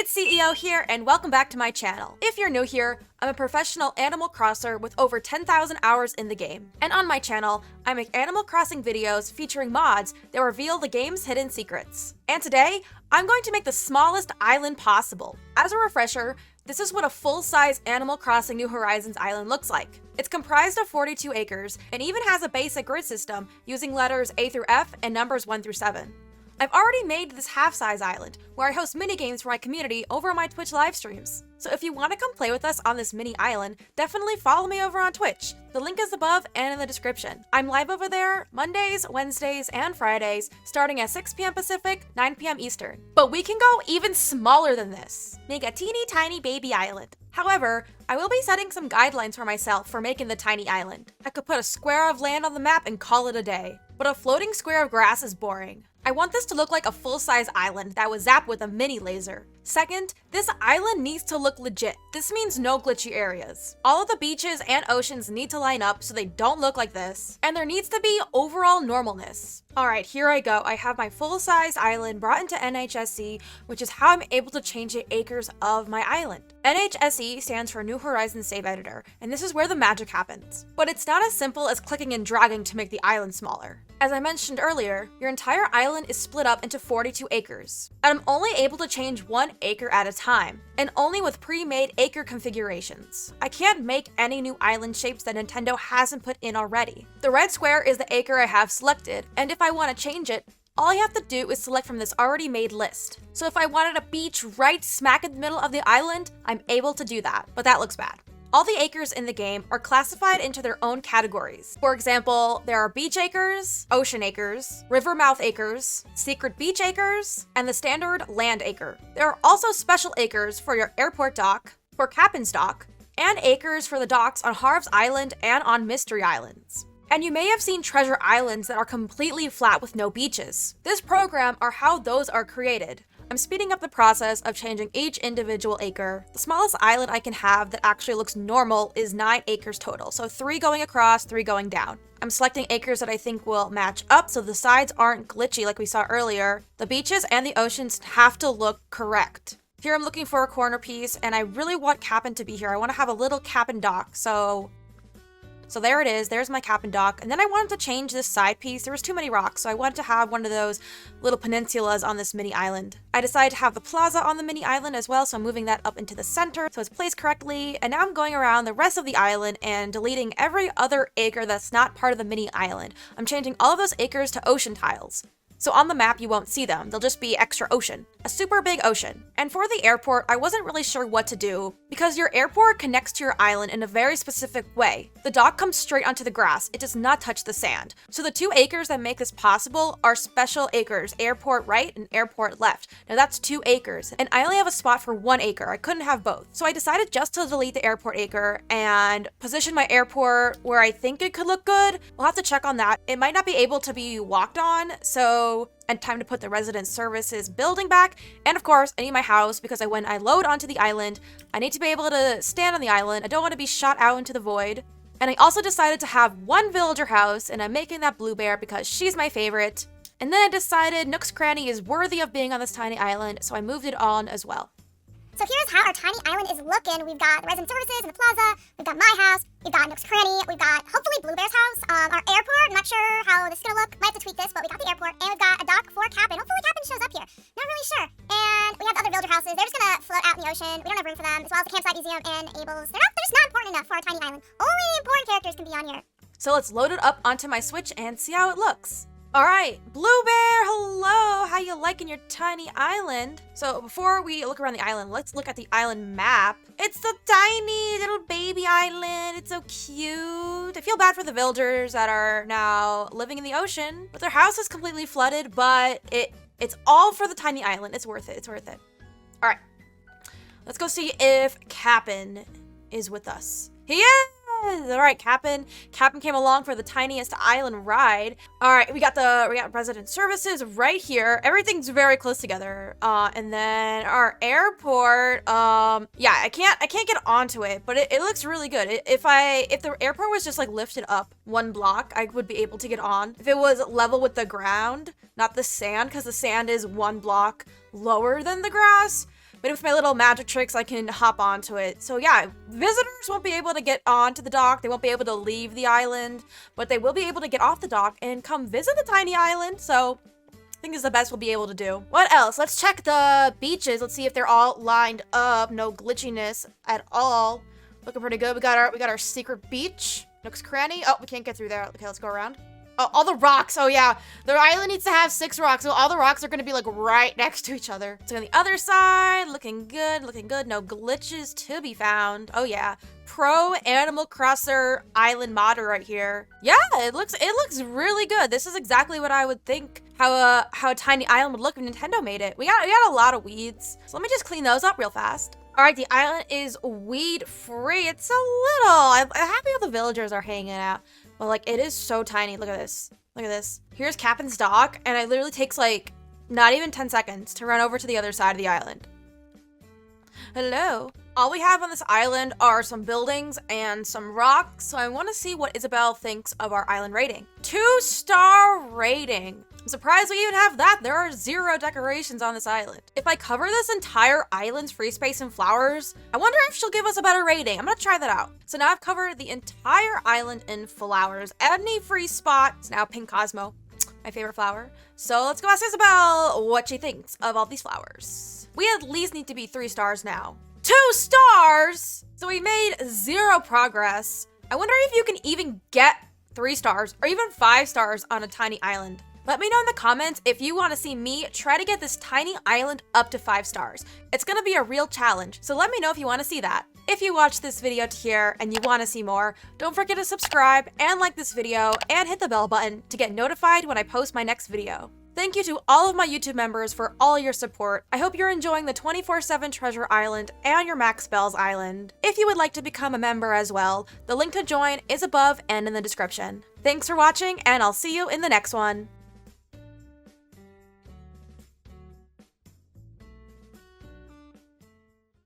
It's CEO here, and welcome back to my channel. If you're new here, I'm a professional Animal Crosser with over 10,000 hours in the game. And on my channel, I make Animal Crossing videos featuring mods that reveal the game's hidden secrets. And today, I'm going to make the smallest island possible. As a refresher, this is what a full-size Animal Crossing New Horizons island looks like. It's comprised of 42 acres, and even has a basic grid system using letters A through F and numbers 1 through 7. I've already made this half-size island, where I host mini-games for my community over on my Twitch live streams. So if you want to come play with us on this mini island, definitely follow me over on Twitch. The link is above and in the description. I'm live over there Mondays, Wednesdays, and Fridays, starting at 6 p.m. Pacific, 9 p.m. Eastern. But we can go even smaller than this. Make a teeny tiny baby island. However, I will be setting some guidelines for myself for making the tiny island. I could put a square of land on the map and call it a day. But a floating square of grass is boring. I want this to look like a full-size island that was zapped with a mini laser. Second, this island needs to look legit. This means no glitchy areas. All of the beaches and oceans need to line up so they don't look like this, and there needs to be overall normalness. Alright, here I go. I have my full-size island brought into NHSC, which is how I'm able to change the acres of my island. NHSE stands for New Horizons Save Editor, and this is where the magic happens. But it's not as simple as clicking and dragging to make the island smaller. As I mentioned earlier, your entire island is split up into 42 acres, and I'm only able to change 1 acre at a time, and only with pre-made acre configurations. I can't make any new island shapes that Nintendo hasn't put in already. The red square is the acre I have selected, and if I want to change it, all I have to do is select from this already made list. So if I wanted a beach right smack in the middle of the island, I'm able to do that, but that looks bad. All the acres in the game are classified into their own categories. For example, there are beach acres, ocean acres, river mouth acres, secret beach acres, and the standard land acre. There are also special acres for your airport dock, for Captain's Dock, and acres for the docks on Harv's Island and on Mystery Islands. And you may have seen treasure islands that are completely flat with no beaches. This program are how those are created. I'm speeding up the process of changing each individual acre. The smallest island I can have that actually looks normal is 9 acres total, so 3 going across, 3 going down. I'm selecting acres that I think will match up so the sides aren't glitchy like we saw earlier. The beaches and the oceans have to look correct. Here I'm looking for a corner piece, and I really want Cap'n to be here. I want to have a little Cap'n dock, so there it is, there's my Cap'n dock. And then I wanted to change this side piece. There was too many rocks, so I wanted to have one of those little peninsulas on this mini island. I decided to have the plaza on the mini island as well, so I'm moving that up into the center so it's placed correctly. And now I'm going around the rest of the island and deleting every other acre that's not part of the mini island. I'm changing all of those acres to ocean tiles. So on the map, you won't see them. They'll just be extra ocean. A super big ocean. And for the airport, I wasn't really sure what to do because your airport connects to your island in a very specific way. The dock comes straight onto the grass. It does not touch the sand. So the 2 acres that make this possible are special acres, airport right and airport left. Now that's 2 acres, and I only have a spot for 1 acre. I couldn't have both. So I decided just to delete the airport acre and position my airport where I think it could look good. We'll have to check on that. It might not be able to be walked on, and time to put the resident services building back. And of course, I need my house because when I load onto the island, I need to be able to stand on the island. I don't want to be shot out into the void. And I also decided to have 1 villager house, and I'm making that Blue Bear because she's my favorite. And then I decided Nook's Cranny is worthy of being on this tiny island, so I moved it on as well. So here's how our tiny island is looking. We've got the resident services and the plaza, we've got my house, we've got Nook's Cranny, we've got hopefully Blue Bear's house, our airport, I'm not sure how this is gonna look, might have to tweak this, but we got the airport, and we've got a dock for Cap'n. Hopefully Cap'n shows up here, not really sure. And we have the other villager houses, they're just gonna float out in the ocean, we don't have room for them, as well as the campsite museum and Abel's. They're just not important enough for our tiny island. Only important characters can be on here. So let's load it up onto my Switch and see how it looks. All right, Blue Bear, hello, how you liking your tiny island? So before we look around the island, let's look at the island map. It's a tiny little baby island, it's so cute. I feel bad for the villagers that are now living in the ocean, but their house is completely flooded, but it's all for the tiny island. It's worth it, it's worth it. All right, let's go see if Cap'n is with us. He is! All right, Cap'n came along for the tiniest island ride. All right, we got resident services right here. Everything's very close together. And then our airport. Yeah, I can't get onto it, but it looks really good. If the airport was just like lifted up 1 block, I would be able to get on. If it was level with the ground, not the sand, because the sand is 1 block lower than the grass. But with my little magic tricks, I can hop onto it. So yeah, visitors won't be able to get onto the dock. They won't be able to leave the island, but they will be able to get off the dock and come visit the tiny island. So I think it's the best we'll be able to do. What else? Let's check the beaches. Let's see if they're all lined up. No glitchiness at all. Looking pretty good. We got our secret beach. Nook's Cranny. Oh, we can't get through there. Okay, let's go around. Oh, all the rocks. Oh yeah, the island needs to have 6 rocks. So all the rocks are gonna be like right next to each other. So on the other side, looking good, looking good. No glitches to be found. Oh yeah. Pro Animal Crosser island modder right here. Yeah, it looks really good. This is exactly what I would think how a tiny island would look if Nintendo made it. We got a lot of weeds. So let me just clean those up real fast. All right, the island is weed free. It's so little. I'm happy how the villagers are hanging out. But like, it is so tiny. Look at this. Look at this. Here's Captain's Dock, and it literally takes like not even 10 seconds to run over to the other side of the island. Hello. All we have on this island are some buildings and some rocks, so I want to see what Isabel thinks of our island rating. 2-star rating. I'm surprised we even have that. There are 0 decorations on this island. If I cover this entire island's free space in flowers, I wonder if she'll give us a better rating. I'm gonna try that out. So now I've covered the entire island in flowers. Any free spot. It's now Pink Cosmo, my favorite flower. So let's go ask Isabel what she thinks of all these flowers. We at least need to be 3 stars now. 2 stars! So we made 0 progress. I wonder if you can even get 3 stars or even 5 stars on a tiny island. Let me know in the comments if you want to see me try to get this tiny island up to 5 stars. It's going to be a real challenge, so let me know if you want to see that. If you watched this video to here and you want to see more, don't forget to subscribe and like this video and hit the bell button to get notified when I post my next video. Thank you to all of my YouTube members for all your support. I hope you're enjoying the 24/7 Treasure Island and your Max Bells Island. If you would like to become a member as well, the link to join is above and in the description. Thanks for watching, and I'll see you in the next one.